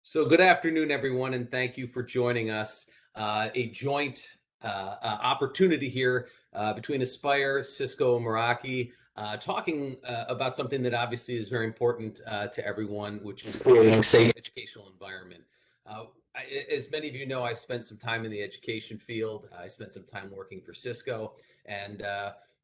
So good afternoon, everyone, and thank you for joining us. A joint opportunity here between Aspire, Cisco Meraki, talking about something that obviously is very important to everyone, which is creating a safe educational environment. As many of you know, I spent some time in the education field. I spent some time working for Cisco, and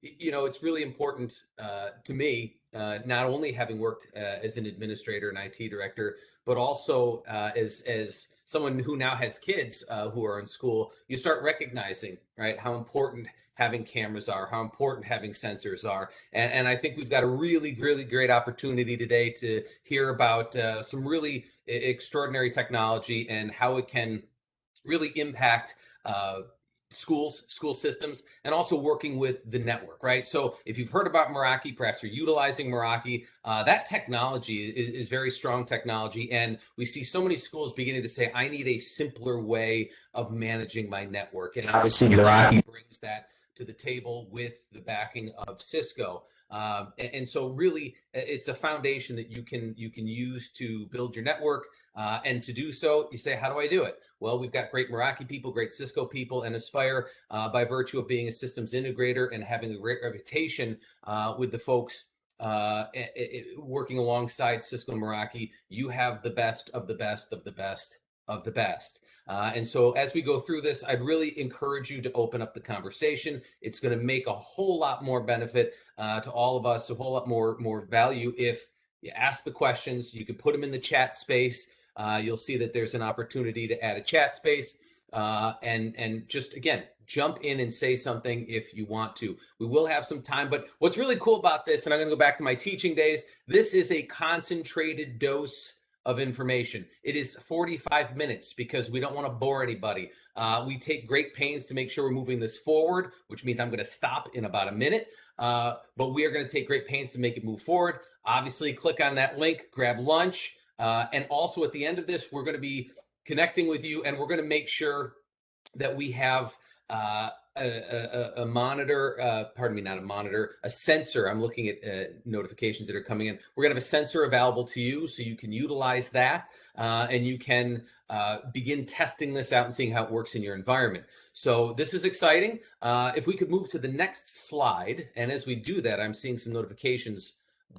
it's really important to me, not only having worked as an administrator and IT director, but also as someone who now has kids who are in school. You start recognizing, right, how important having cameras are, how important having sensors are. And I think we've got a really, really great opportunity today to hear about some really extraordinary technology and how it can really impact school systems, and also working with the network, right? So if you've heard about Meraki, perhaps you're utilizing Meraki, that technology is very strong technology. And we see so many schools beginning to say, I need a simpler way of managing my network. And obviously Meraki brings that to the table with the backing of Cisco. And so really it's a foundation that you can use to build your network. And to do so, you say, how do I do it? Well, we've got great Meraki people, great Cisco people, and Aspire, by virtue of being a systems integrator and having a great reputation with the folks working alongside Cisco Meraki. You have the best of the best of the best of the best. And so as we go through this, I'd really encourage you to open up the conversation. It's going to make a whole lot more benefit to all of us, a whole lot more value if you ask the questions. You can put them in the chat space. You'll see that there's an opportunity to add a chat space, and just, again, jump in and say something if you want to. We will have some time, but what's really cool about this, and I'm going to go back to my teaching days, this is a concentrated dose of information. It is 45 minutes because we don't want to bore anybody. We take great pains to make sure we're moving this forward, which means I'm going to stop in about a minute, but we are going to take great pains to make it move forward. Obviously, click on that link, grab lunch. And also at the end of this, we're going to be connecting with you, and we're going to make sure that we have a monitor, pardon me, not a monitor, a sensor. I'm looking at notifications that are coming in. We're going to have a sensor available to you so you can utilize that, and you can begin testing this out and seeing how it works in your environment. So this is exciting. If we could move to the next slide, and as we do that, I'm seeing some notifications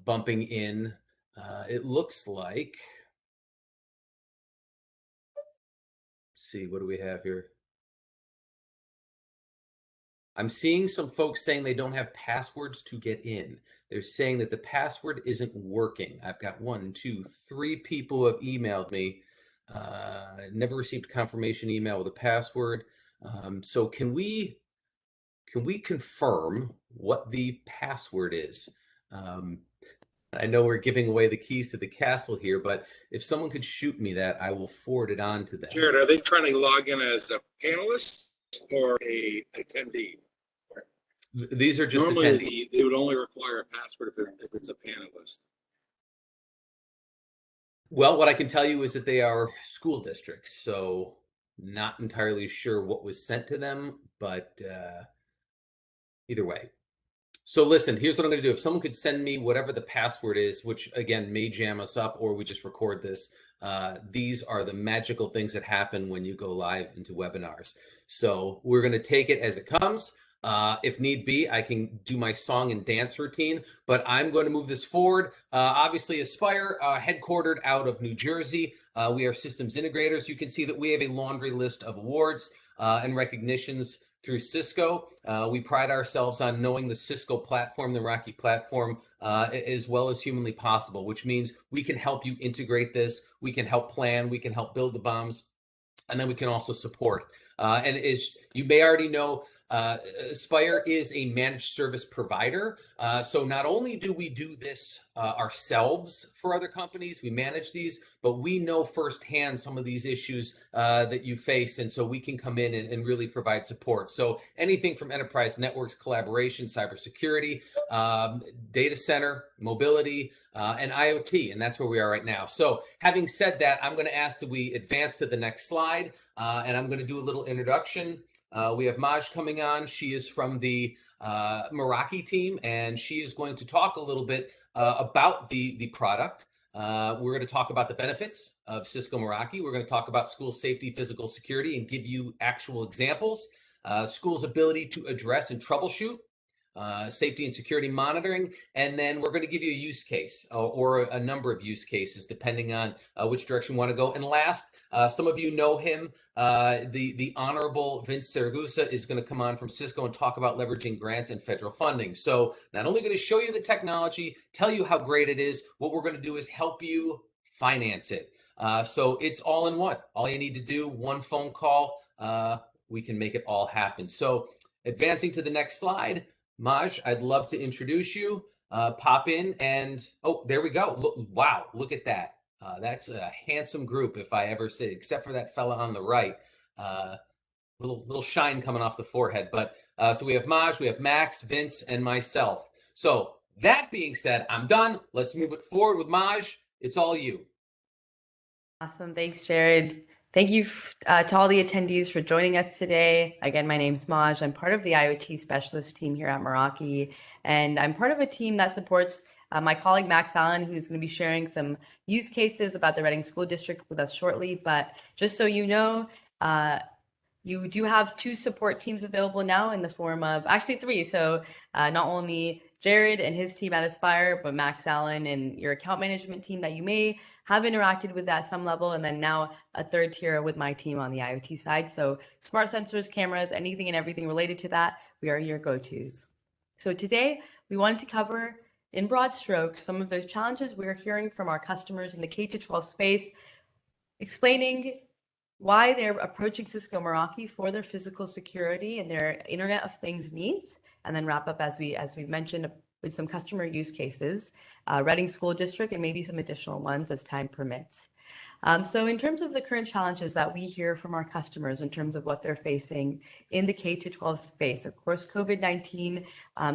bumping in. It looks like, let's see, what do we have here? I'm seeing some folks saying they don't have passwords to get in. They're saying that the password isn't working. I've got 1, 2, 3 people who have emailed me. Never received confirmation email with a password. So can we confirm what the password is? I know we're giving away the keys to the castle here, but if someone could shoot me that, I will forward it on to them. Jared, are they trying to log in as a panelist or a attendee? These are just normally attendees. they would only require a password if it's a panelist. Well, what I can tell you is that they are school districts, so not entirely sure what was sent to them, but either way. So listen, here's what I'm going to do. If someone could send me whatever the password is, which again may jam us up, or we just record this, these are the magical things that happen when you go live into webinars. So we're going to take it as it comes. If need be, I can do my song and dance routine, but I'm going to move this forward. Obviously, Aspire, headquartered out of New Jersey. We are systems integrators. You can see that we have a laundry list of awards and recognitions through Cisco. We pride ourselves on knowing the Cisco platform, the Meraki platform, as well as humanly possible, which means we can help you integrate this. We can help plan. We can help build the bombs. And then we can also support. And as you may already know, Aspire is a managed service provider. So not only do we do this ourselves for other companies, we manage these, but we know firsthand some of these issues that you face. And so we can come in and really provide support. So anything from enterprise networks, collaboration, cybersecurity, data center, mobility, and IoT. And that's where we are right now. So having said that, I'm going to ask that we advance to the next slide, and I'm going to do a little introduction. We have Maj coming on. She is from the Meraki team, and she is going to talk a little bit about the product. We're going to talk about the benefits of Cisco Meraki. We're going to talk about school safety, physical security, and give you actual examples. School's ability to address and troubleshoot safety and security monitoring, and then we're going to give you a use case or a number of use cases depending on which direction you want to go. And last, some of you know him, the Honorable Vince Saragusa is going to come on from Cisco and talk about leveraging grants and federal funding. So not only going to show you the technology, tell you how great it is, what we're going to do is help you finance it. So it's all in one. All you need to do, one phone call, we can make it all happen. So advancing to the next slide, Maj, I'd love to introduce you. Pop in and, oh, there we go. Look, wow, look at that. That's a handsome group, if I ever say, except for that fella on the right. Little shine coming off the forehead. But so we have Maj, we have Max, Vince, and myself. So that being said, I'm done. Let's move it forward with Maj. It's all you. Awesome. Thanks, Jared. Thank you to all the attendees for joining us today. Again, my name's Maj. I'm part of the IoT specialist team here at Meraki, and I'm part of a team that supports my colleague Max Allen, who's going to be sharing some use cases about the Reading School District with us shortly. But just so you know, you do have 2 support teams available now in the form of, actually 3. So not only Jared and his team at Aspire, but Max Allen and your account management team that you may have interacted with at some level, and then now a 3rd tier with my team on the IoT side. So smart sensors, cameras, anything and everything related to that, we are your go-tos. So today we wanted to cover in broad strokes some of the challenges we're hearing from our customers in the K-12 space, explaining why they're approaching Cisco Meraki for their physical security and their Internet of Things needs, and then wrap up as we mentioned with some customer use cases, Reading School District, and maybe some additional ones as time permits. So in terms of the current challenges that we hear from our customers in terms of what they're facing in the K-12 space, of course, COVID-19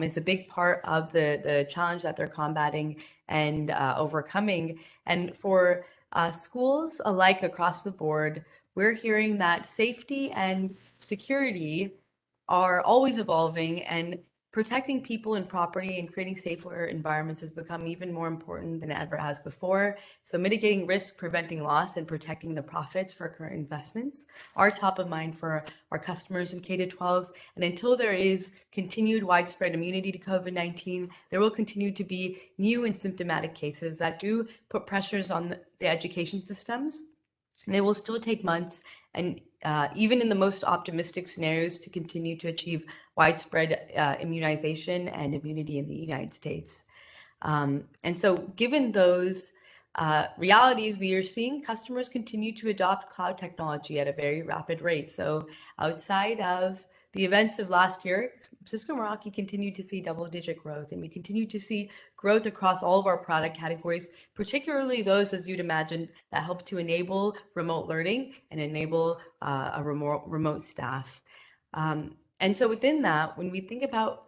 is a big part of the challenge that they're combating and overcoming. And for schools alike across the board, we're hearing that safety and security are always evolving, and protecting people and property and creating safer environments has become even more important than it ever has before. So mitigating risk, preventing loss, and protecting the profits for current investments are top of mind for our customers in K-12. And until there is continued widespread immunity to COVID-19, there will continue to be new and symptomatic cases that do put pressures on the education systems. And it will still take months, and even in the most optimistic scenarios, to continue to achieve widespread immunization and immunity in the United States. And so given those realities, we are seeing customers continue to adopt cloud technology at a very rapid rate. So outside of the events of last year, Cisco Meraki continued to see double-digit growth, and we continue to see growth across all of our product categories, particularly those, as you'd imagine, that help to enable remote learning and enable a remote staff. And so within that, when we think about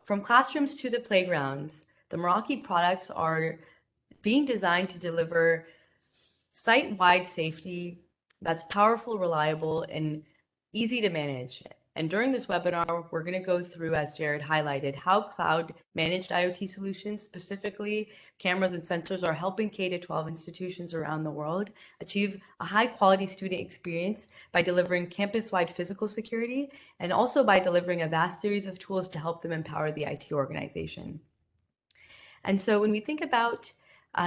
from classrooms to the playgrounds, the Meraki products are being designed to deliver site-wide safety that's powerful, reliable, and easy to manage. And during this webinar, we're going to go through, as Jared highlighted, how cloud-managed IoT solutions, specifically cameras and sensors, are helping K-12 institutions around the world achieve a high-quality student experience by delivering campus-wide physical security, and also by delivering a vast series of tools to help them empower the IT organization. And so when we think about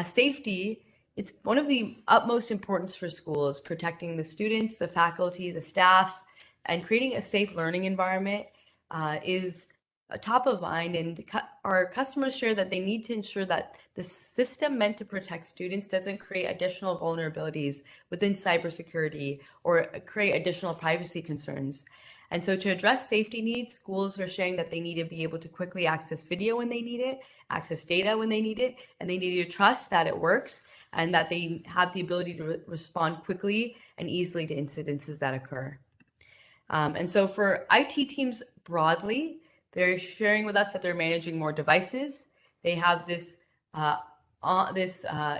safety, it's one of the utmost importance for schools. Protecting the students, the faculty, the staff, and creating a safe learning environment is top of mind. And our customers share that they need to ensure that the system meant to protect students doesn't create additional vulnerabilities within cybersecurity or create additional privacy concerns. And so to address safety needs, schools are sharing that they need to be able to quickly access video when they need it, access data when they need it, and they need to trust that it works and that they have the ability to respond quickly and easily to incidences that occur. And so for IT teams broadly, they're sharing with us that they're managing more devices. They have this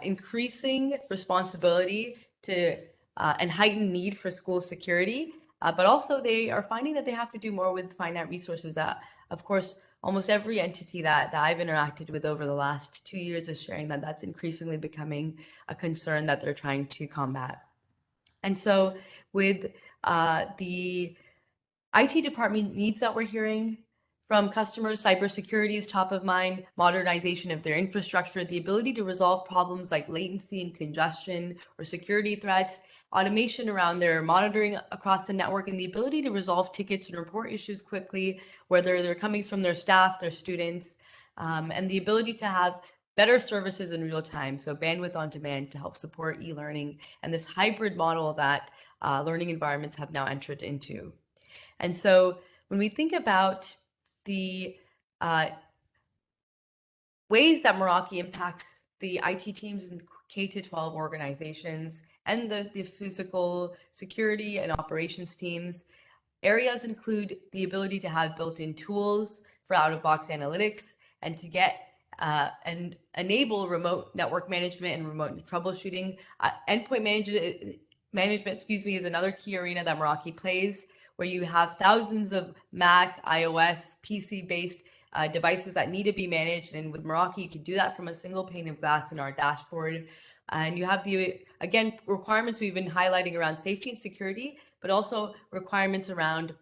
increasing responsibility to and heightened need for school security. But also they are finding that they have to do more with finite resources that, of course, almost every entity that I've interacted with over the last 2 years is sharing that that's increasingly becoming a concern that they're trying to combat. And so with the IT department needs that we're hearing from customers, cybersecurity is top of mind, modernization of their infrastructure, the ability to resolve problems like latency and congestion or security threats, automation around their monitoring across the network, and the ability to resolve tickets and report issues quickly, whether they're coming from their staff, their students, and the ability to have better services in real time, so bandwidth on demand to help support e-learning and this hybrid model that learning environments have now entered into. And so when we think about the ways that Meraki impacts the IT teams in K-12 organizations and the physical security and operations teams, areas include the ability to have built-in tools for out-of-box analytics and to get and enable remote network management and remote troubleshooting. Endpoint management, is another key arena that Meraki plays, where you have thousands of Mac, iOS, PC-based devices that need to be managed. And with Meraki, you can do that from a single pane of glass in our dashboard. And you have the, again, requirements we've been highlighting around safety and security, but also requirements around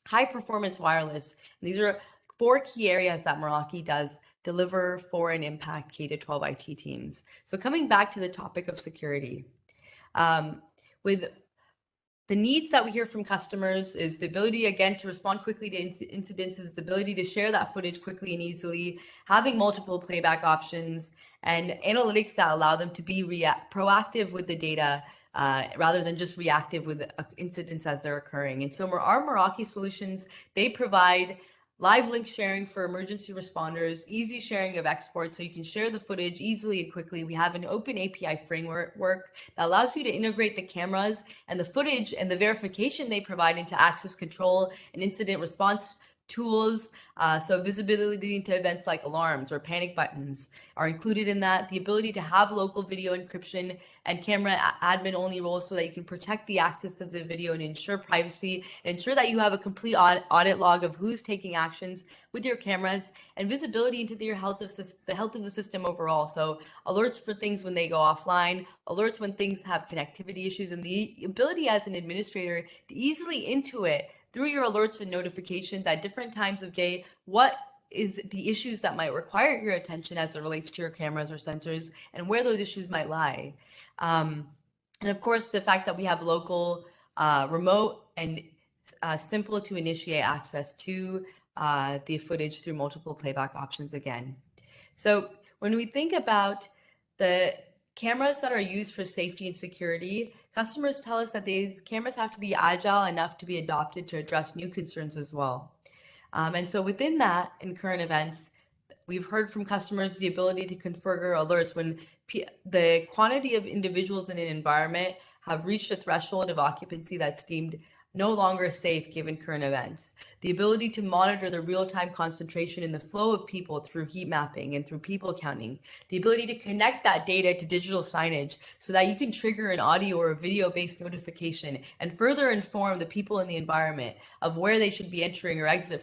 high performance wireless. And these are 4 key areas that Meraki does deliver for and impact K-12 IT teams. So coming back to the topic of security, with the needs that we hear from customers is the ability, again, to respond quickly to incidences, the ability to share that footage quickly and easily, having multiple playback options, and analytics that allow them to be proactive with the data rather than just reactive with incidents as they're occurring. And so our Meraki solutions, they provide live link sharing for emergency responders, easy sharing of exports so you can share the footage easily and quickly. We have an open API framework that allows you to integrate the cameras and the footage and the verification they provide into access control and incident response tools. So visibility into events like alarms or panic buttons are included in that. The ability to have local video encryption and camera admin only roles so that you can protect the access of the video and ensure privacy and ensure that you have a complete audit log of who's taking actions with your cameras, and visibility into the health of the system overall. So alerts for things when they go offline, alerts when things have connectivity issues, and the ability as an administrator to easily intuit through your alerts and notifications at different times of day what is the issues that might require your attention as it relates to your cameras or sensors and where those issues might lie. And of course, the fact that we have local, remote, and simple to initiate access to the footage through multiple playback options again. So when we think about the cameras that are used for safety and security, customers tell us that these cameras have to be agile enough to be adopted to address new concerns as well. And so within that, in current events, we've heard from customers the ability to configure alerts when the quantity of individuals in an environment have reached a threshold of occupancy that's deemed no longer safe given current events. The ability to monitor the real-time concentration in the flow of people through heat mapping and through people counting. The ability to connect that data to digital signage so that you can trigger an audio or a video-based notification and further inform the people in the environment of where they should be entering or exiting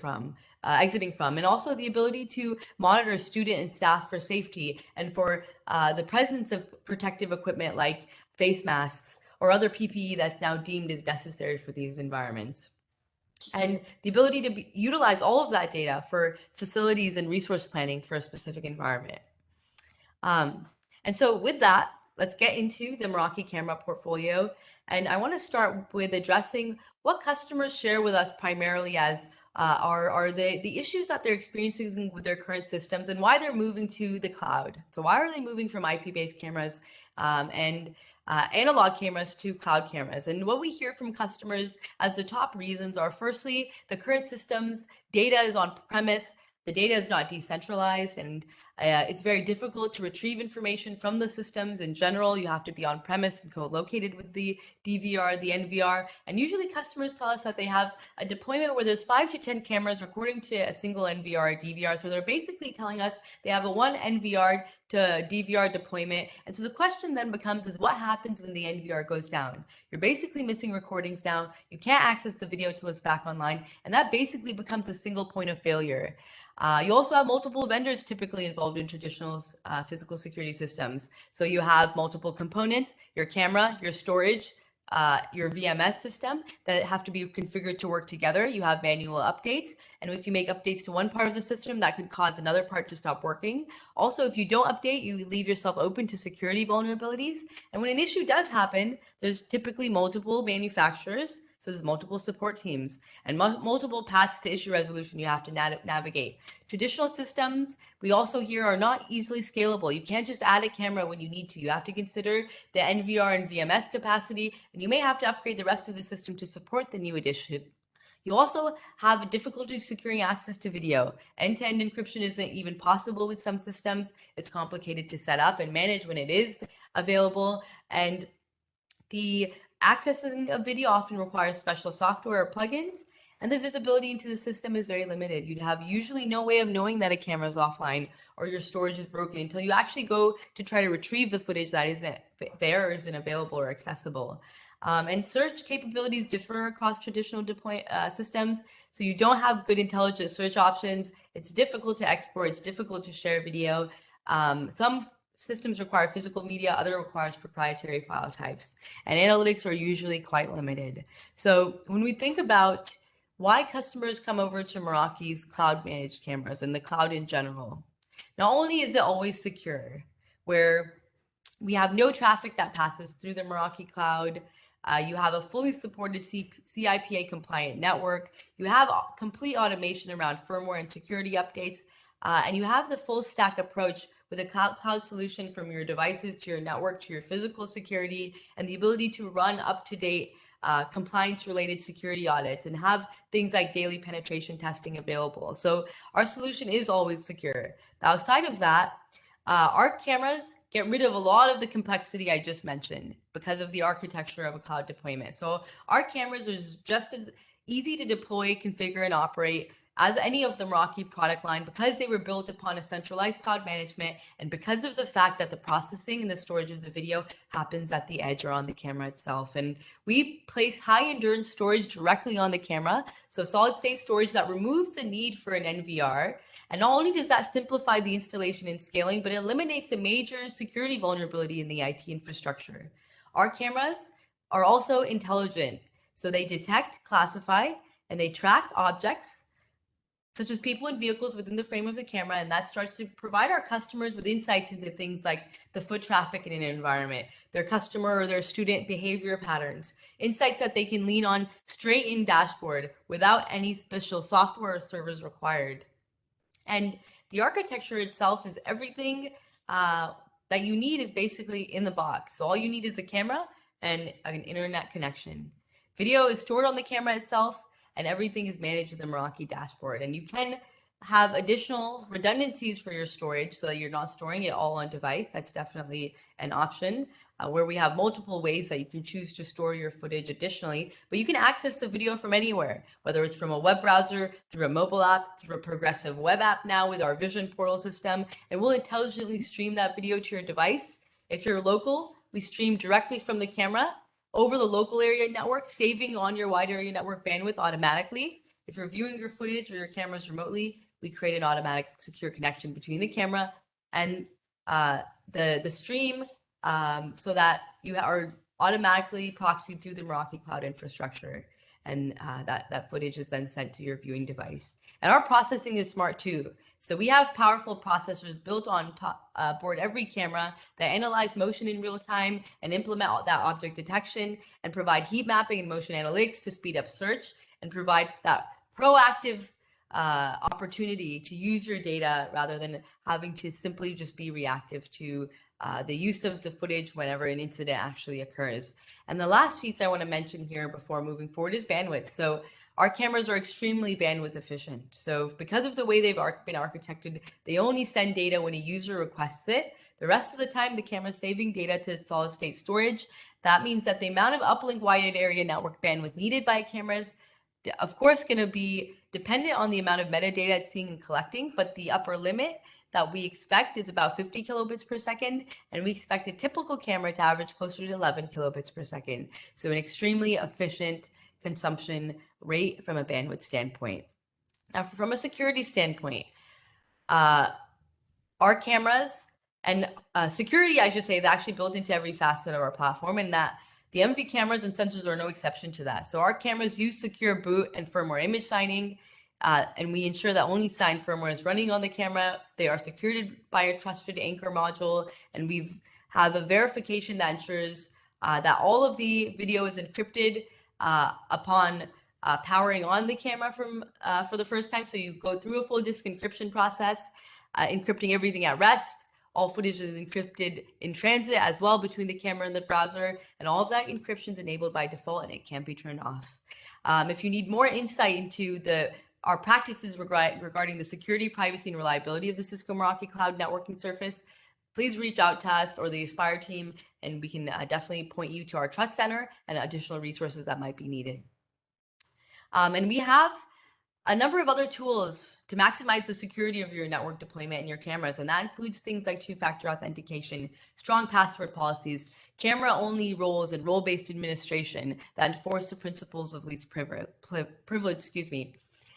from, and also the ability to monitor student and staff for safety and for the presence of protective equipment like face masks or other PPE that's now deemed as necessary for these environments. And the ability to utilize all of that data for facilities and resource planning for a specific environment. And so with that, let's get into the Meraki camera portfolio. And I want to start with addressing what customers share with us primarily as are the issues that they're experiencing with their current systems and why they're moving to the cloud. So why are they moving from IP-based cameras and analog cameras to cloud cameras? And what we hear from customers as the top reasons are, firstly, the current systems data is on premise, the data is not decentralized, and It's very difficult to retrieve information from the systems in general. You have to be on premise and co-located with the DVR, the NVR. And usually customers tell us that they have a deployment where there's 5 to 10 cameras recording to a single NVR or DVR. So they're basically telling us they have a one NVR to DVR deployment. And so the question then becomes is what happens when the NVR goes down? You're basically missing recordings now. You can't access the video till it's back online. And that basically becomes a single point of failure. You also have multiple vendors typically involved in traditional physical security systems. So you have multiple components, your camera, your storage, your VMS system that have to be configured to work together. You have manual updates. And if you make updates to one part of the system, that could cause another part to stop working. Also, if you don't update, you leave yourself open to security vulnerabilities. And when an issue does happen, there's typically multiple manufacturers. So there's multiple support teams and multiple paths to issue resolution you have to navigate. Traditional systems, we also hear, are not easily scalable. You can't just add a camera when you need to. You have to consider the NVR and VMS capacity, and you may have to upgrade the rest of the system to support the new addition. You also have difficulty securing access to video. End-to-end encryption isn't even possible with some systems. It's complicated to set up and manage when it is available. And the accessing of video often requires special software or plugins, and the visibility into the system is very limited. You'd have usually no way of knowing that a camera is offline or your storage is broken until you actually go to try to retrieve the footage that isn't there or isn't available or accessible. And search capabilities differ across traditional systems, so you don't have good intelligent search options. It's difficult to export. It's difficult to share video. Some systems require physical media, other requires proprietary file types, and analytics are usually quite limited. So when we think about why customers come over to Meraki's cloud managed cameras and the cloud in general, not only is it always secure, where we have no traffic that passes through the Meraki cloud, you have a fully supported CIPA compliant network, you have complete automation around firmware and security updates, and you have the full stack approach with a cloud solution from your devices to your network to your physical security, and the ability to run up-to-date compliance-related security audits and have things like daily penetration testing available. So our solution is always secure. Outside of that, our cameras get rid of a lot of the complexity I just mentioned because of the architecture of a cloud deployment. So our cameras are just as easy to deploy, configure, and operate as any of the Meraki product line because they were built upon a centralized cloud management and because of the fact that the processing and the storage of the video happens at the edge or on the camera itself. And we place high endurance storage directly on the camera, so solid state storage that removes the need for an NVR. And not only does that simplify the installation and scaling, but it eliminates a major security vulnerability in the IT infrastructure. Our cameras are also intelligent, so they detect, classify, and they track objects such as people and vehicles within the frame of the camera, and that starts to provide our customers with insights into things like the foot traffic in an environment, their customer or their student behavior patterns, insights that they can lean on straight in dashboard without any special software or servers required. And the architecture itself is everything that you need is basically in the box. So all you need is a camera and an internet connection. Video is stored on the camera itself, and everything is managed in the Meraki dashboard. And you can have additional redundancies for your storage so that you're not storing it all on device. That's definitely an option where we have multiple ways that you can choose to store your footage additionally, but you can access the video from anywhere, whether it's from a web browser, through a mobile app, through a progressive web app now with our Vision Portal system, and we'll intelligently stream that video to your device. If you're local, we stream directly from the camera over the local area network, saving on your wide area network bandwidth automatically. If you're viewing your footage or your cameras remotely, we create an automatic secure connection between the camera and the stream so that you are automatically proxied through the Meraki cloud infrastructure. And that footage is then sent to your viewing device. And our processing is smart too. So we have powerful processors built on board every camera that analyze motion in real time and implement that object detection and provide heat mapping and motion analytics to speed up search and provide that proactive opportunity to use your data rather than having to simply just be reactive to the use of the footage whenever an incident actually occurs. And the last piece I want to mention here before moving forward is bandwidth. So our cameras are extremely bandwidth efficient. So because of the way they've been architected, they only send data when a user requests it. The rest of the time, the camera is saving data to solid state storage. That means that the amount of uplink wide area network bandwidth needed by cameras, of course, going to be dependent on the amount of metadata it's seeing and collecting, but the upper limit that we expect is about 50 kilobits per second, and we expect a typical camera to average closer to 11 kilobits per second. So an extremely efficient consumption rate from a bandwidth standpoint. Now, from a security standpoint, our cameras and security, I should say, is actually built into every facet of our platform, and that the MV cameras and sensors are no exception to that. So our cameras use secure boot and firmware image signing, and we ensure that only signed firmware is running on the camera. They are secured by a trusted anchor module, and we have a verification that ensures that all of the video is encrypted upon powering on the camera for the first time. So you go through a full disk encryption process, encrypting everything at rest. All footage is encrypted in transit as well between the camera and the browser, and all of that encryption is enabled by default and it can't be turned off. If you need more insight into our practices regarding the security, privacy, and reliability of the Cisco Meraki cloud networking surface, please reach out to us or the AASPRE team, and we can definitely point you to our trust center and additional resources that might be needed. And we have a number of other tools to maximize the security of your network deployment and your cameras, and that includes things like two-factor authentication, strong password policies, camera-only roles, and role-based administration that enforce the principles of least privilege.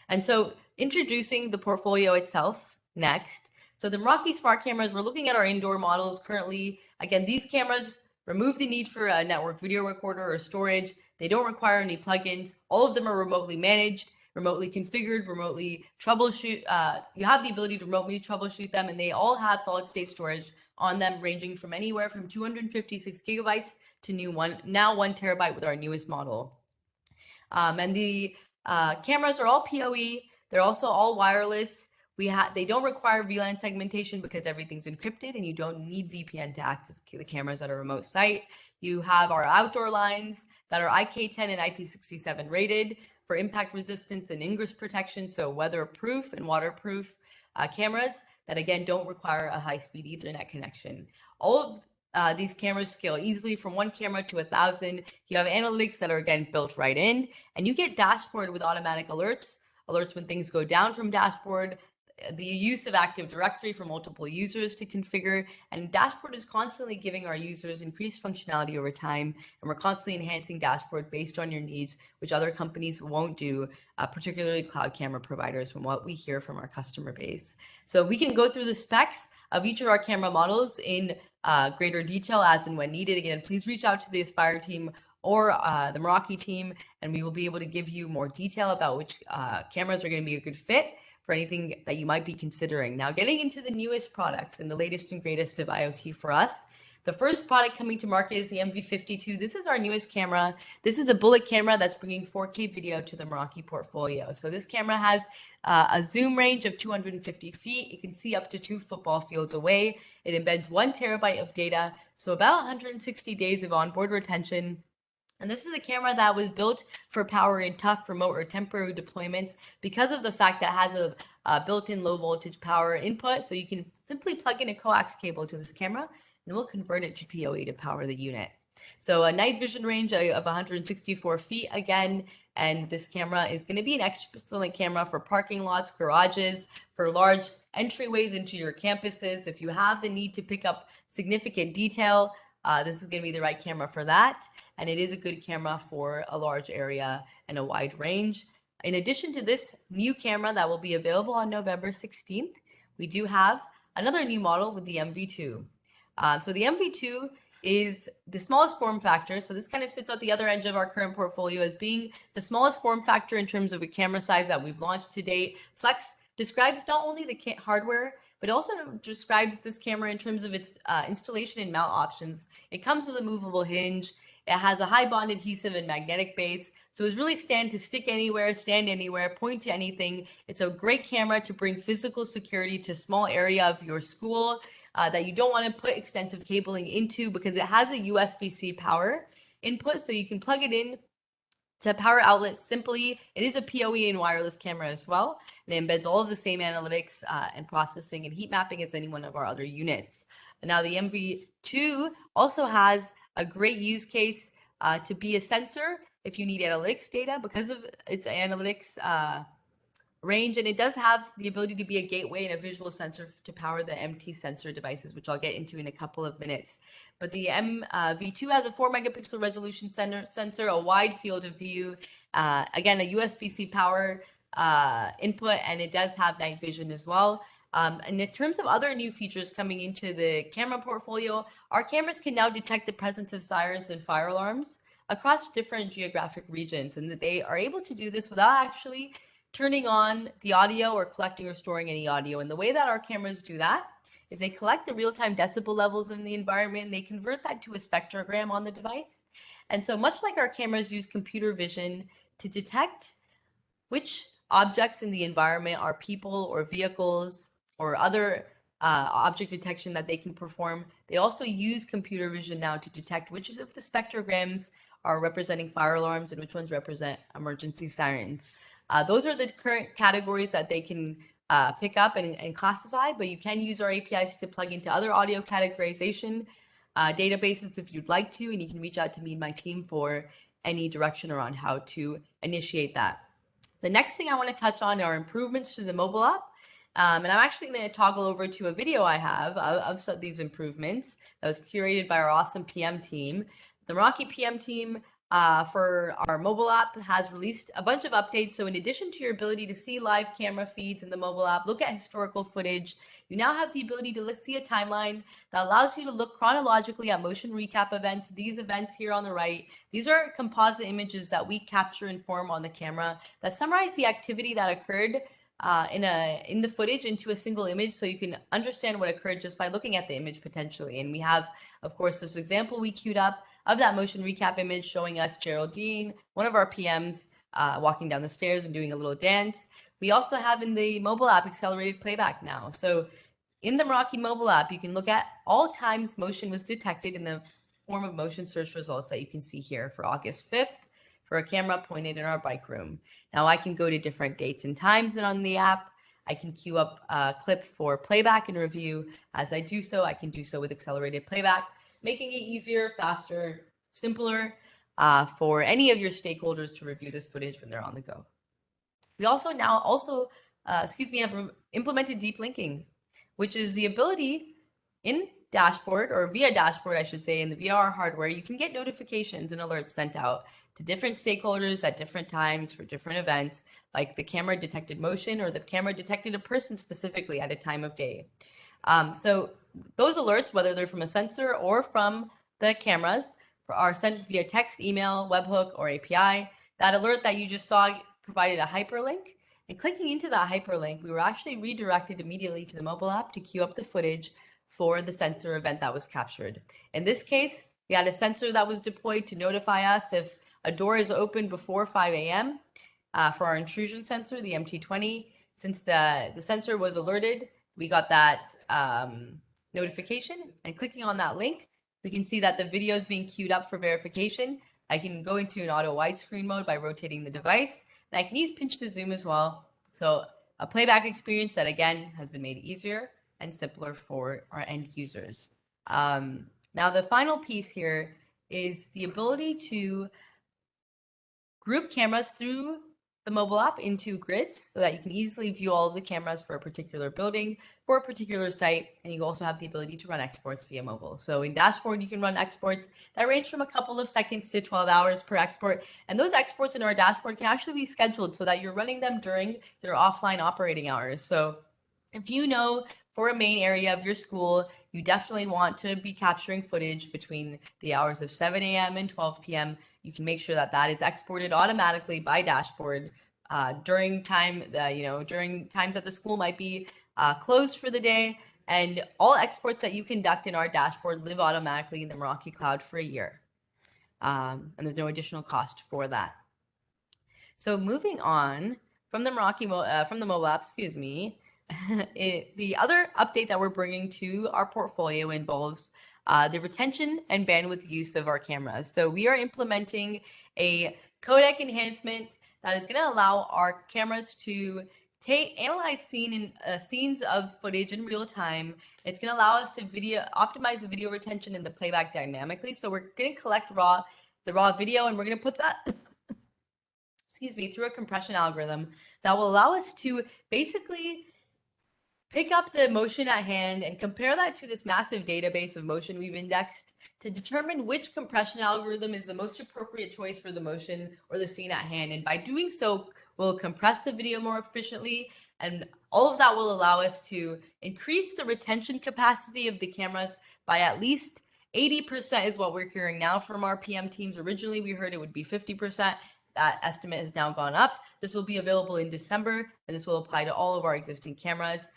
And so introducing the portfolio itself next. So the Meraki smart cameras, we're looking at our indoor models currently. Again, these cameras remove the need for a network video recorder or storage. They don't require any plugins. All of them are remotely managed, remotely configured, remotely troubleshoot. You have the ability to remotely troubleshoot them, and they all have solid state storage on them, ranging from anywhere from 256 gigabytes to now 1 terabyte with our newest model. And the cameras are all PoE. They're also all wireless. They don't require VLAN segmentation because everything's encrypted, and you don't need VPN to access the cameras at a remote site. You have our outdoor lines that are IK10 and IP67 rated for impact resistance and ingress protection, so weatherproof and waterproof cameras that, again, don't require a high-speed Ethernet connection. All of these cameras scale easily from 1 camera to 1,000. You have analytics that are, again, built right in, and you get dashboard with automatic alerts when things go down from dashboard, the use of Active Directory for multiple users to configure, and dashboard is constantly giving our users increased functionality over time, and we're constantly enhancing dashboard based on your needs, which other companies won't do, particularly cloud camera providers, from what we hear from our customer base. So we can go through the specs of each of our camera models in greater detail as and when needed. Again, please reach out to the AASPRE team or the Meraki team, and we will be able to give you more detail about which cameras are going to be a good fit for anything that you might be considering. Now, getting into the newest products and the latest and greatest of IoT for us, the first product coming to market is the MV52. This is our newest camera. This is a bullet camera that's bringing 4K video to the Meraki portfolio. So this camera has a zoom range of 250 feet. It can see up to 2 football fields away. It embeds 1 terabyte of data, so about 160 days of onboard retention. And this is a camera that was built for power in tough, remote, or temporary deployments because of the fact that it has a built-in low voltage power input. So you can simply plug in a coax cable to this camera, and we'll convert it to PoE to power the unit. So a night vision range of 164 feet again, and this camera is going to be an excellent camera for parking lots, garages, for large entryways into your campuses. If you have the need to pick up significant detail, this is going to be the right camera for that, and it is a good camera for a large area and a wide range. In addition to this new camera that will be available on November 16th, we do have another new model with the MV2. So the MV2 is the smallest form factor, so this kind of sits at the other edge of our current portfolio as being the smallest form factor in terms of a camera size that we've launched to date. Flex describes not only the hardware, but also describes this camera in terms of its installation and mount options. It comes with a movable hinge. It has a high bond adhesive and magnetic base. So it's really stick anywhere, stand anywhere, point to anything. It's a great camera to bring physical security to a small area of your school that you don't want to put extensive cabling into because it has a USB-C power input. So you can plug it in To power outlet, simply, it is a PoE and wireless camera as well. And it embeds all of the same analytics and processing and heat mapping as any one of our other units. And now the MV2 also has a great use case to be a sensor if you need analytics data because of its analytics range, and it does have the ability to be a gateway and a visual sensor to power the MT sensor devices, which I'll get into in a couple of minutes. But the MV2 has a 4-megapixel resolution sensor, a wide field of view, again, a USB-C power input, and it does have night vision as well. And in terms of other new features coming into the camera portfolio, our cameras can now detect the presence of sirens and fire alarms across different geographic regions, and that they are able to do this without actually turning on the audio or collecting or storing any audio. And the way that our cameras do that is they collect the real-time decibel levels in the environment, and they convert that to a spectrogram on the device. And so much like our cameras use computer vision to detect which objects in the environment are people or vehicles or other object detection that they can perform, they also use computer vision now to detect which of the spectrograms are representing fire alarms and which ones represent emergency sirens. Those are the current categories that they can pick up and classify, but you can use our APIs to plug into other audio categorization databases if you'd like to, and you can reach out to me and my team for any direction around how to initiate that. The next thing I want to touch on are improvements to the mobile app. And I'm actually going to toggle over to a video I have of some of these improvements that was curated by our awesome PM team. The Meraki PM team for our mobile app has released a bunch of updates. So in addition to your ability to see live camera feeds in the mobile app, look at historical footage, you now have the ability to see a timeline that allows you to look chronologically at motion recap events. These events here on the right, these are composite images that we capture and form on the camera that summarize the activity that occurred in the footage into a single image, so you can understand what occurred just by looking at the image potentially. And we have, of course, this example we queued up of that motion recap image showing us Geraldine, one of our PMs, walking down the stairs and doing a little dance. We also have in the mobile app accelerated playback now. So in the Meraki mobile app, you can look at all times motion was detected in the form of motion search results that you can see here for August 5th for a camera pointed in our bike room. Now I can go to different dates and times and on the app. I can queue up a clip for playback and review. As I do so, I can do so with accelerated playback, making it easier, faster, simpler for any of your stakeholders to review this footage when they're on the go. We also have implemented deep linking, which is the ability in dashboard, or via dashboard, I should say, in the VR hardware, you can get notifications and alerts sent out to different stakeholders at different times for different events, like the camera detected motion or the camera detected a person specifically at a time of day. So those alerts, whether they're from a sensor or from the cameras, are sent via text, email, webhook, or API. That alert that you just saw provided a hyperlink, and clicking into that hyperlink, we were actually redirected immediately to the mobile app to queue up the footage for the sensor event that was captured. In this case, we had a sensor that was deployed to notify us if a door is open before 5 a.m. For our intrusion sensor, the MT20. Since the sensor was alerted, we got that notification, and clicking on that link, we can see that the video is being queued up for verification. I can go into an auto widescreen mode by rotating the device, and I can use pinch to zoom as well. So a playback experience that, again, has been made easier and simpler for our end users. Now, the final piece here is the ability to group cameras through the mobile app into grids so that you can easily view all of the cameras for a particular building, for a particular site, and you also have the ability to run exports via mobile. So in dashboard, you can run exports that range from a couple of seconds to 12 hours per export, and those exports in our dashboard can actually be scheduled so that you're running them during your offline operating hours. So if you know for a main area of your school, you definitely want to be capturing footage between the hours of 7 a.m. and 12 p.m., you can make sure that that is exported automatically by dashboard during times that the school might be closed for the day. And all exports that you conduct in our dashboard live automatically in the Meraki cloud for a year. And there's no additional cost for that. So moving on from the mobile app, the other update that we're bringing to our portfolio involves the retention and bandwidth use of our cameras. So we are implementing a codec enhancement that is going to allow our cameras to analyze scenes of footage in real time. It's going to allow us to optimize the video retention and the playback dynamically. So we're going to collect the raw video, and we're going to put that excuse me, through a compression algorithm that will allow us to basically pick up the motion at hand and compare that to this massive database of motion we've indexed to determine which compression algorithm is the most appropriate choice for the motion or the scene at hand. And by doing so, we'll compress the video more efficiently, and all of that will allow us to increase the retention capacity of the cameras by at least 80% is what we're hearing now from our PM teams. Originally, we heard it would be 50%. That estimate has now gone up. This will be available in December, and this will apply to all of our existing cameras.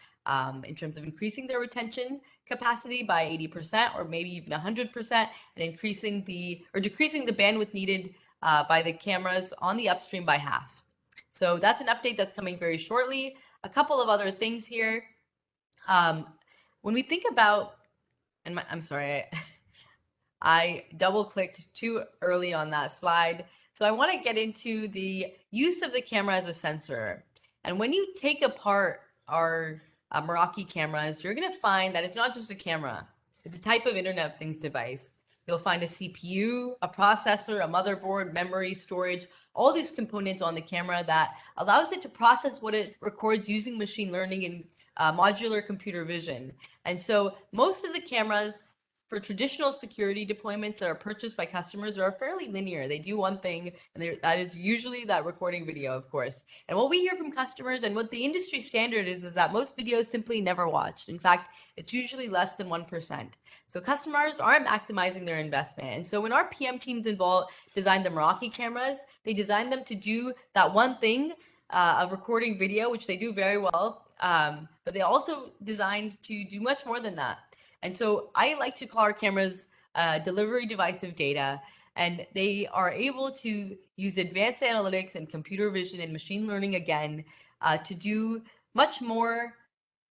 In terms of increasing their retention capacity by 80% or maybe even 100%, and decreasing the bandwidth needed by the cameras on the upstream by half. So that's an update that's coming very shortly. A couple of other things here. When we think about, I'm sorry, I double-clicked too early on that slide. So I want to get into the use of the camera as a sensor. And when you take apart our Meraki cameras, you're going to find that it's not just a camera. It's a type of Internet of Things device. You'll find a CPU, a processor, a motherboard, memory, storage, all these components on the camera that allows it to process what it records using machine learning and modular computer vision. And so most of the cameras for traditional security deployments that are purchased by customers are fairly linear. They do one thing, and that is usually that recording video, of course. And what we hear from customers and what the industry standard is that most videos simply never watched. In fact, it's usually less than 1%. So customers aren't maximizing their investment. And so when our PM teams designed the Meraki cameras, they designed them to do that one thing of recording video, which they do very well. But they also designed to do much more than that. And so I like to call our cameras delivery device of data, and they are able to use advanced analytics and computer vision and machine learning again to do much more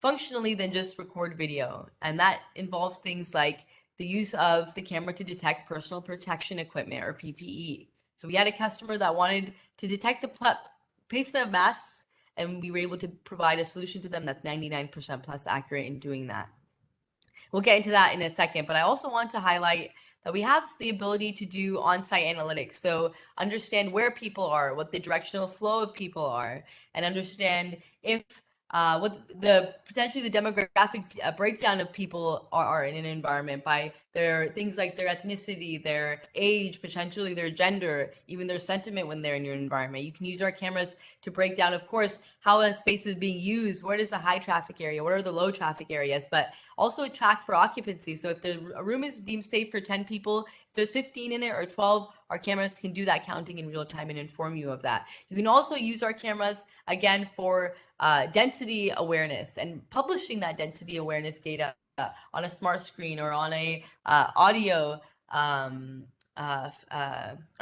functionally than just record video. And that involves things like the use of the camera to detect personal protection equipment, or PPE. So we had a customer that wanted to detect the placement of masks, and we were able to provide a solution to them that's 99% plus accurate in doing that. We'll get into that in a second, but I also want to highlight that we have the ability to do on-site analytics. So understand where people are, what the directional flow of people are, and understand if what potentially the demographic breakdown of people are in an environment by their things like their ethnicity, their age, potentially their gender, even their sentiment when they're in your environment. You can use our cameras to break down, of course, how a space is being used, what is the high traffic area, what are the low traffic areas, but also a track for occupancy. So if a room is deemed safe for 10 people, if there's 15 in it or 12, our cameras can do that counting in real time and inform you of that. You can also use our cameras, again, for density awareness and publishing that density awareness data on a smart screen or on a audio or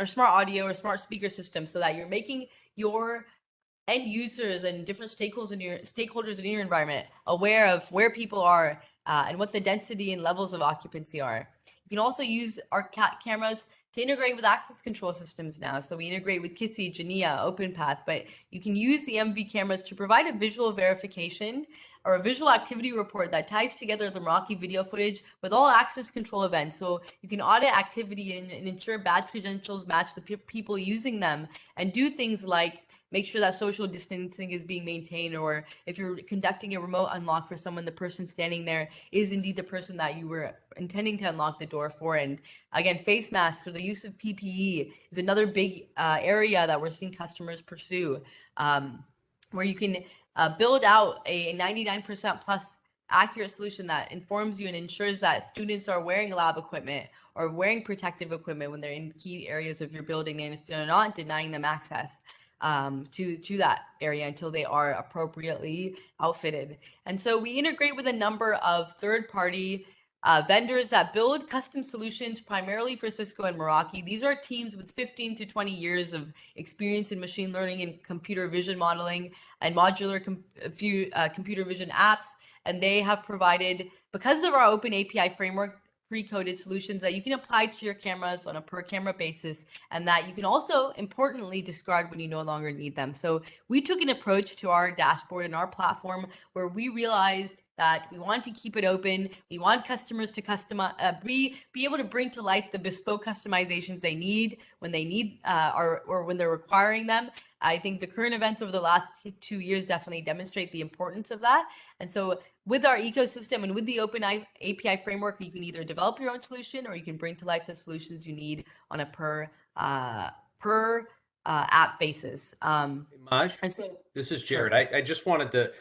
smart audio or smart speaker system, so that you're making your end users and different stakeholders in your environment aware of where people are and what the density and levels of occupancy are. You can also use our cameras to integrate with access control systems now. So we integrate with Kissy, Jania, OpenPath, but you can use the MV cameras to provide a visual verification or a visual activity report that ties together the Meraki video footage with all access control events. So you can audit activity and ensure badge credentials match the people using them, and do things like make sure that social distancing is being maintained, or if you're conducting a remote unlock for someone, the person standing there is indeed the person that you were intending to unlock the door for. And again, face masks or the use of PPE is another big area that we're seeing customers pursue, where you can build out a 99% plus accurate solution that informs you and ensures that students are wearing lab equipment or wearing protective equipment when they're in key areas of your building, and if they're not, denying them access to that area until they are appropriately outfitted. And so we integrate with a number of third-party vendors that build custom solutions primarily for Cisco and Meraki. These are teams with 15 to 20 years of experience in machine learning and computer vision modeling and modular computer vision apps. And they have provided, because of our open API framework, pre-coded solutions that you can apply to your cameras on a per camera basis, and that you can also importantly discard when you no longer need them. So we took an approach to our dashboard and our platform where we realized that we want to keep it open. We want customers to be able to bring to life the bespoke customizations they need when they need or when they're requiring them. I think the current events over the last 2 years definitely demonstrate the importance of that. And so with our ecosystem and with the open API framework, you can either develop your own solution or you can bring to life the solutions you need on a per app basis. Maj, And so this is Jared. I just wanted to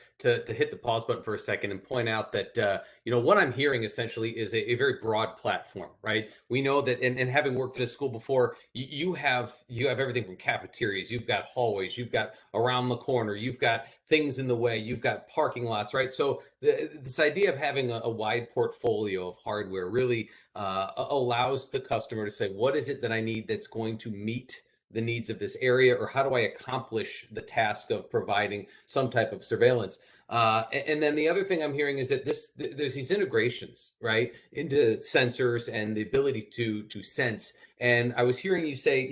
hit the pause button for a second and point out that what I'm hearing essentially is a very broad platform, right? We know that, and having worked at a school before, you have everything from cafeterias, you've got hallways, you've got around the corner, you've got things in the way, you've got parking lots, right? So this idea of having a wide portfolio of hardware really allows the customer to say, what is it that I need that's going to meet the needs of this area, or how do I accomplish the task of providing some type of surveillance? And then the other thing I'm hearing is that there's these integrations, right, into sensors and the ability to sense. And I was hearing you say,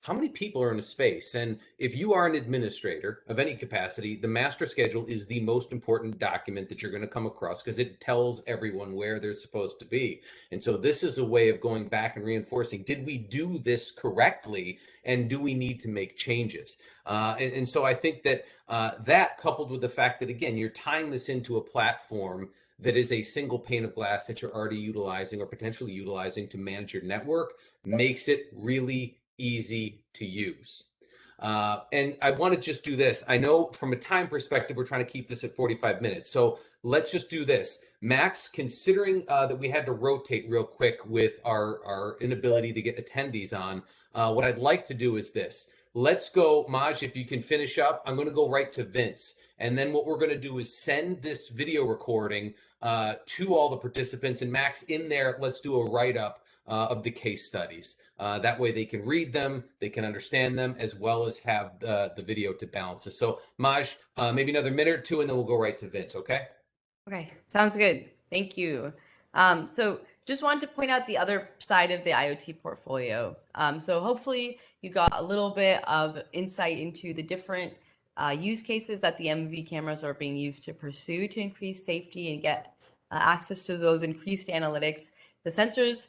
how many people are in a space? And if you are an administrator of any capacity, the master schedule is the most important document that you're going to come across because it tells everyone where they're supposed to be. And so this is a way of going back and reinforcing, did we do this correctly? And do we need to make changes? And so I think that that coupled with the fact that, again, you're tying this into a platform that is a single pane of glass that you're already utilizing or potentially utilizing to manage your network makes it really easy to use. And I want to just do this. I know from a time perspective, we're trying to keep this at 45 minutes. So let's just do this. Max, considering that we had to rotate real quick with our inability to get attendees on, what I'd like to do is this. Let's go, Maj, if you can finish up. I'm going to go right to Vince. And then what we're going to do is send this video recording to all the participants. And Max, in there, let's do a write-up of the case studies. That way they can read them, they can understand them, as well as have the video to balance it. So Maj, maybe another minute or two, and then we'll go right to Vince, okay? Okay, sounds good. Thank you. So just wanted to point out the other side of the IoT portfolio. So hopefully you got a little bit of insight into the different use cases that the MV cameras are being used to pursue to increase safety and get access to those increased analytics. The sensors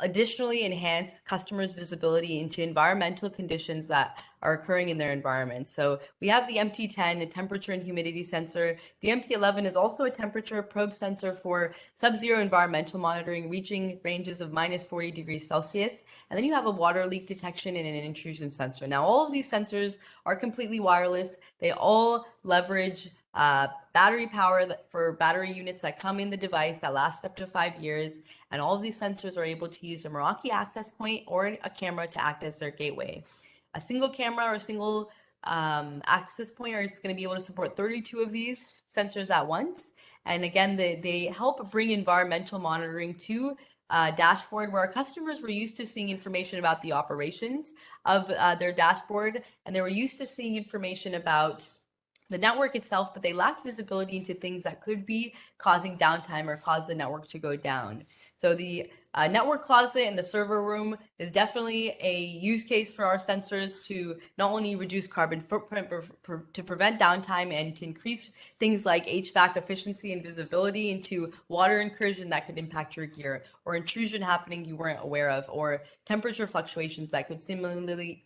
additionally enhance customers' visibility into environmental conditions that are occurring in their environment. So we have the MT10, a temperature and humidity sensor. The MT11 is also a temperature probe sensor for sub-zero environmental monitoring, reaching ranges of minus 40 degrees Celsius. And then you have a water leak detection and an intrusion sensor. Now, all of these sensors are completely wireless. They all leverage battery power for battery units that come in the device that last up to 5 years. And all of these sensors are able to use a Meraki access point or a camera to act as their gateway. A single camera or a single access point is going to be able to support 32 of these sensors at once. And again, they help bring environmental monitoring to dashboard where our customers were used to seeing information about the operations of their dashboard, and they were used to seeing information about the network itself, but they lacked visibility into things that could be causing downtime or cause the network to go down. So the network closet in the server room is definitely a use case for our sensors to not only reduce carbon footprint, but to prevent downtime and to increase things like HVAC efficiency and visibility into water incursion that could impact your gear, or intrusion happening you weren't aware of, or temperature fluctuations that could similarly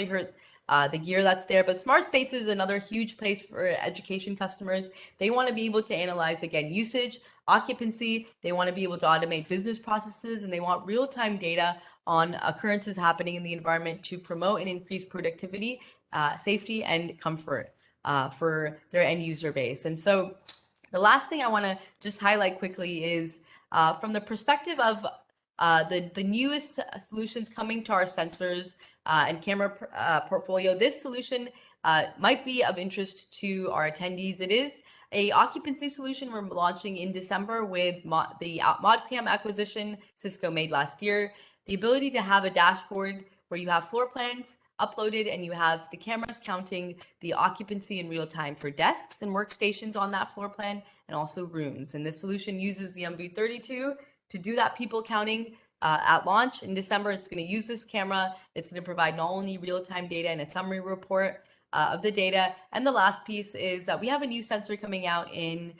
hurt the gear that's there. But smart space is another huge place for education customers. They want to be able to analyze, again, usage, occupancy. They want to be able to automate business processes, and they want real-time data on occurrences happening in the environment to promote and increase productivity, safety, and comfort for their end user base. And so the last thing I want to just highlight quickly is from the perspective of the newest solutions coming to our sensors and camera portfolio. This solution might be of interest to our attendees. It is a occupancy solution we're launching in December with the ModCam acquisition Cisco made last year. The ability to have a dashboard where you have floor plans uploaded and you have the cameras counting the occupancy in real time for desks and workstations on that floor plan, and also rooms. And this solution uses the MV32 to do that people counting at launch in December. It's going to use this camera. It's going to provide not only real-time data and a summary report of the data. And the last piece is that we have a new sensor coming out in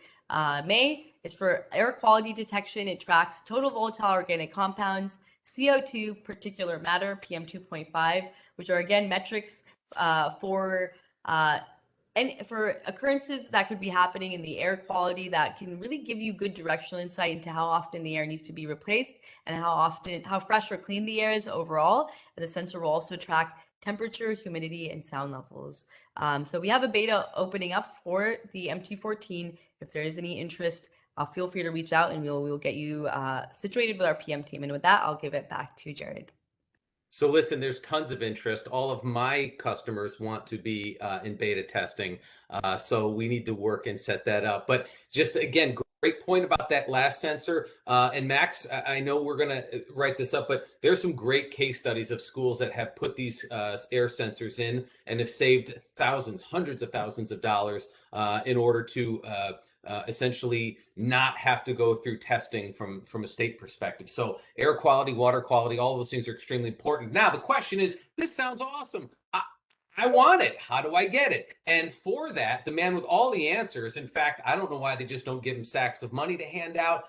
May. It's for air quality detection. It tracks total volatile organic compounds, CO2, particulate matter, PM 2.5, which are again metrics for occurrences that could be happening in the air quality that can really give you good directional insight into how often the air needs to be replaced and how fresh or clean the air is overall. And the sensor will also track temperature, humidity, and sound levels. So we have a beta opening up for the MT14. If there is any interest, feel free to reach out and we'll get you situated with our PM team. And with that, I'll give it back to Jared. So listen, there's tons of interest. All of my customers want to be in beta testing. So we need to work and set that up. But just again, great point about that last sensor. And Max, I know we're going to write this up, but there's some great case studies of schools that have put these air sensors in and have saved thousands, hundreds of thousands of dollars in order to essentially not have to go through testing from a state perspective. So air quality, water quality, all of those things are extremely important. Now, the question is, this sounds awesome. I want it. How do I get it? And for that, the man with all the answers, in fact, I don't know why they just don't give him sacks of money to hand out,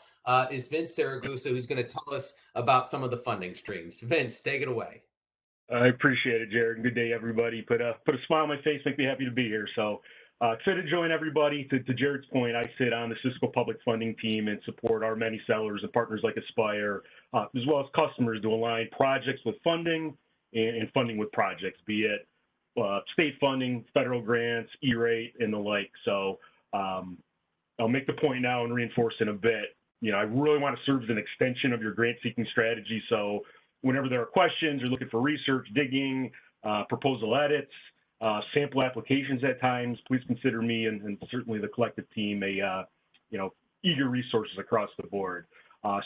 is Vince Saragusa, who's going to tell us about some of the funding streams. Vince, take it away. I appreciate it, Jared. Good day, everybody. Put a smile on my face, make me happy to be here. So excited to join everybody. To Jared's point, I sit on the Cisco public funding team and support our many sellers and partners like AASPRE, as well as customers to align projects with funding and funding with projects, be it state funding, federal grants, E-rate, and the like. So I'll make the point now and reinforce in a bit. You know, I really want to serve as an extension of your grant-seeking strategy. So whenever there are questions or looking for research, digging, proposal edits, sample applications at times, please consider me and certainly the collective team eager resources across the board.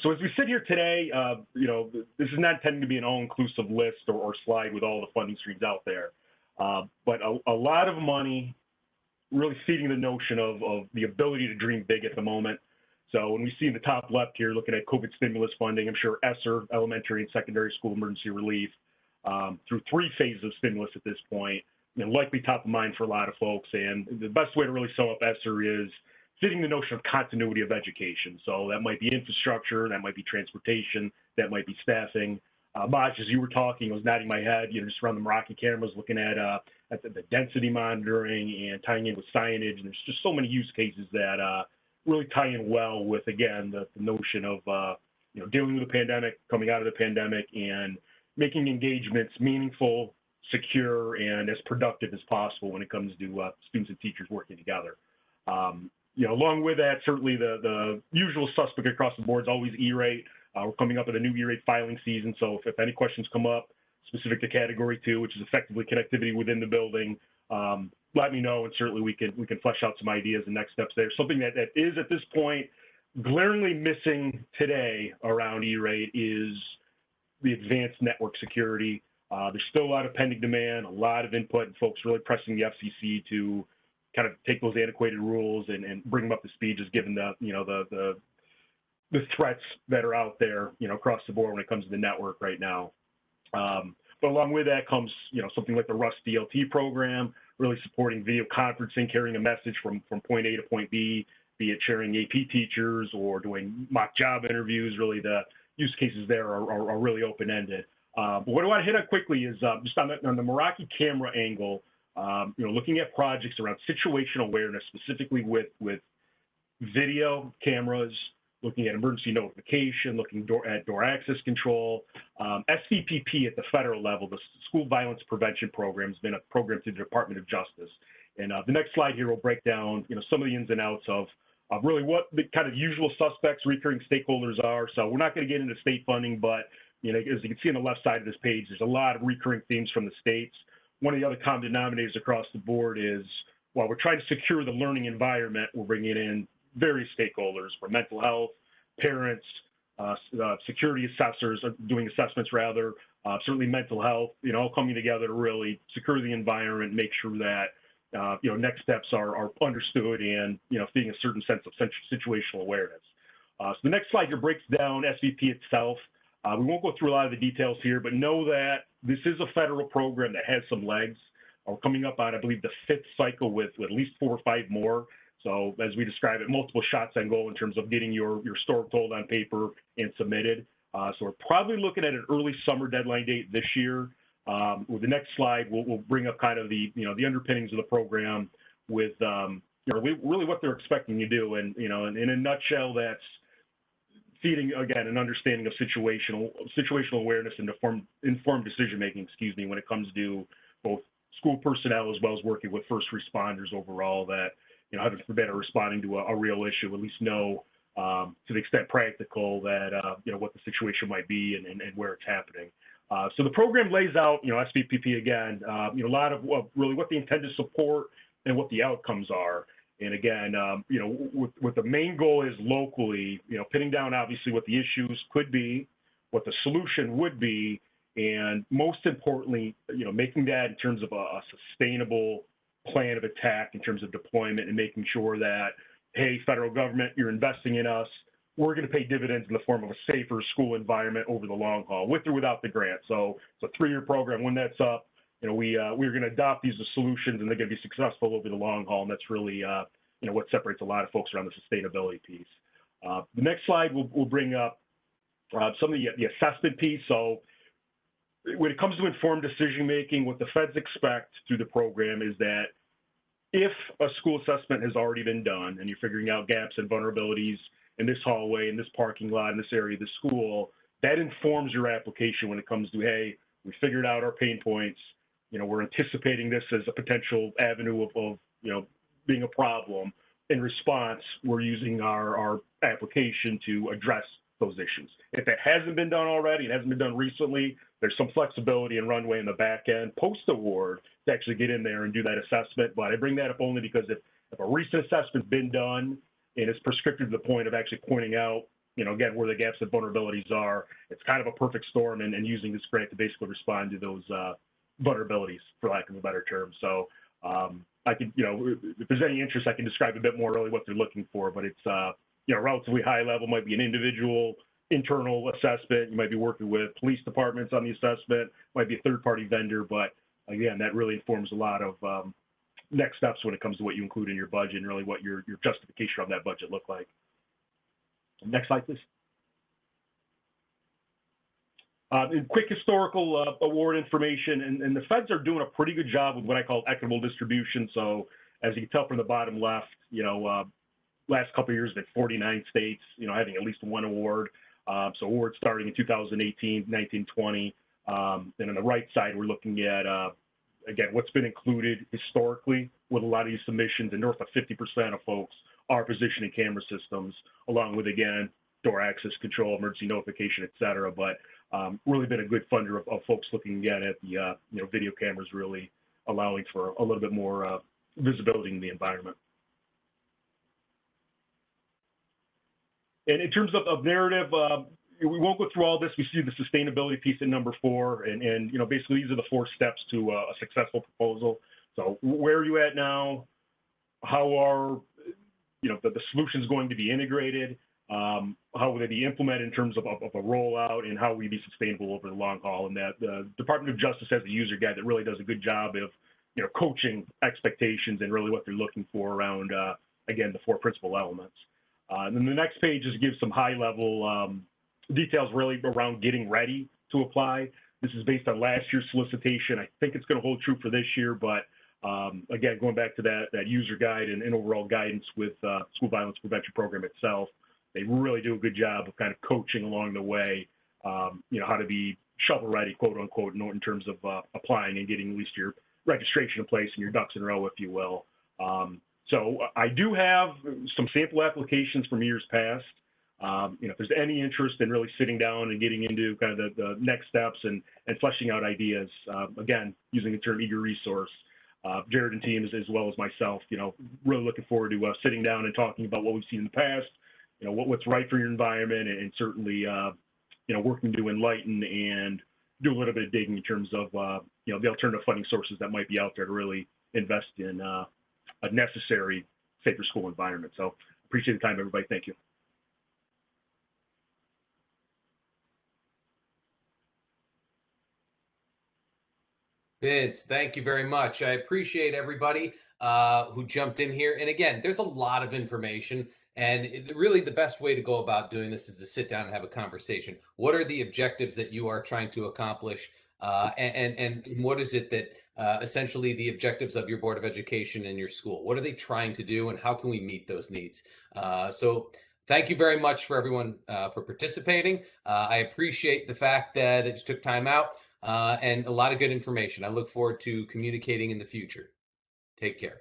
So as we sit here today, this is not intended to be an all-inclusive list or slide with all the funding streams out there. But a lot of money really feeding the notion of the ability to dream big at the moment. So when we see in the top left here, looking at COVID stimulus funding, I'm sure ESSER, elementary and secondary school emergency relief, through 3 phases of stimulus at this point, likely top of mind for a lot of folks. And the best way to really sum up ESSER is fitting the notion of continuity of education. So that might be infrastructure, that might be transportation, that might be staffing. Maj, as you were talking, I was nodding my head, just around the Meraki cameras, looking at the density monitoring and tying in with signage. And there's just so many use cases that really tie in well with, again, the notion of, dealing with the pandemic, coming out of the pandemic, and making engagements meaningful, secure, and as productive as possible when it comes to students and teachers working together. Along with that, certainly the usual suspect across the board is always E-rate. We're coming up with a new E-rate filing season, so if any questions come up specific to Category 2, which is effectively connectivity within the building, let me know, and certainly we can flesh out some ideas and next steps there. Something that is at this point glaringly missing today around E-rate is the advanced network security. There's still a lot of pending demand, a lot of input, and folks really pressing the FCC to kind of take those antiquated rules and bring them up to speed, just given the threats that are out there, across the board when it comes to the network right now. But along with that comes, something like the Rust DLT program, really supporting video conferencing, carrying a message from point A to point B, be it sharing AP teachers or doing mock job interviews. Really, the use cases there are really open-ended. But what I want to hit on quickly is just on the Meraki camera angle, looking at projects around situational awareness, specifically with video cameras, looking at emergency notification, looking at door access control. SVPP at the federal level, the School Violence Prevention Program, has been a program to the Department of Justice. And the next slide here will break down, some of the ins and outs of really what the kind of usual suspects, recurring stakeholders are. So we're not going to get into state funding, but as you can see on the left side of this page, there's a lot of recurring themes from the states. One of the other common denominators across the board is, while we're trying to secure the learning environment, we're bringing in various stakeholders for mental health, parents, security assessors, doing assessments rather, certainly mental health, all coming together to really secure the environment, make sure that, next steps are understood and, feeding a certain sense of situational awareness. So the next slide here breaks down SVP itself. We won't go through a lot of the details here, but know that this is a federal program that has some legs. We're coming up on, I believe, the 5th cycle with at least 4 or 5 more. So as we describe it, multiple shots on goal in terms of getting your story told on paper and submitted. So we're probably looking at an early summer deadline date this year. With the next slide, we'll bring up kind of the underpinnings of the program with really what they're expecting you to do, and in a nutshell, that's feeding again an understanding of situational awareness and informed decision making. When it comes to both school personnel as well as working with first responders overall. That heaven forbid are responding to a real issue, at least know to the extent practical that what the situation might be and where it's happening. So the program lays out SVPP again, a lot of really what the intended support and what the outcomes are. And again, what the main goal is locally, pinning down obviously what the issues could be, what the solution would be, and most importantly, making that in terms of a sustainable plan of attack in terms of deployment and making sure that, hey, federal government, you're investing in us. We're going to pay dividends in the form of a safer school environment over the long haul, with or without the grant. So it's a 3-year program. When that's up, we're going to adopt these as solutions, and they're going to be successful over the long haul. And that's really, what separates a lot of folks around the sustainability piece. The next slide will bring up some of the assessment piece. So when it comes to informed decision making, what the feds expect through the program is that if a school assessment has already been done and you're figuring out gaps and vulnerabilities in this hallway, in this parking lot, in this area of the school, that informs your application when it comes to, hey, we figured out our pain points, we're anticipating this as a potential avenue of being a problem. In response, we're using our application to address those issues. If that hasn't been done already, it hasn't been done recently, there's some flexibility and runway in the back end post-award to actually get in there and do that assessment. But I bring that up only because if a recent assessment's been done and it's prescriptive to the point of actually pointing out, again, where the gaps and vulnerabilities are, it's kind of a perfect storm and using this grant to basically respond to those vulnerabilities, for lack of a better term. So I can, if there's any interest, I can describe a bit more really what they're looking for, but it's, relatively high level, might be an individual internal assessment. You might be working with police departments on the assessment, might be a third-party vendor, but again, that really informs a lot of next steps when it comes to what you include in your budget and really what your justification of that budget look like. Next slide, please. Quick historical award information, and the feds are doing a pretty good job with what I call equitable distribution. So as you can tell from the bottom left, last couple of years, been 49 states, having at least one award. So awards starting in 2018, 19, 20. And on the right side, we're looking at, again, what's been included historically with a lot of these submissions, and north of 50% of folks are positioning camera systems, along with, again, door access control, emergency notification, et cetera. But really been a good funder of folks looking again at the, video cameras really allowing for a little bit more visibility in the environment. And in terms of narrative, we won't go through all this. We see the sustainability piece in number 4, and basically these are the 4 steps to a successful proposal. So where are you at now? How are the solutions going to be integrated? How will they be implemented in terms of a rollout, and how will we be sustainable over the long haul? And that the Department of Justice has a user guide that really does a good job of coaching expectations and really what they're looking for around again the 4 principal elements. And then the next page just gives some high-level details really around getting ready to apply. This is based on last year's solicitation. I think it's going to hold true for this year, but again, going back to that user guide and overall guidance with school violence prevention program itself, they really do a good job of kind of coaching along the way, how to be shovel-ready, quote-unquote, in terms of applying and getting at least your registration in place and your ducks in a row, if you will. So I do have some sample applications from years past. If there's any interest in really sitting down and getting into kind of the next steps and fleshing out ideas, again, using the term eager resource, Jared and team as well as myself, really looking forward to sitting down and talking about what we've seen in the past, what's right for your environment, and certainly, working to enlighten and do a little bit of digging in terms of, the alternative funding sources that might be out there to really invest in a necessary safer school environment. So appreciate the time, everybody. Thank you. Vince, thank you very much. I appreciate everybody who jumped in here. And again, there's a lot of information. And really, the best way to go about doing this is to sit down and have a conversation. What are the objectives that you are trying to accomplish? And what is it that essentially the objectives of your Board of Education and your school? What are they trying to do, and how can we meet those needs? So thank you very much for everyone for participating. I appreciate the fact that you took time out. And a lot of good information. I look forward to communicating in the future. Take care.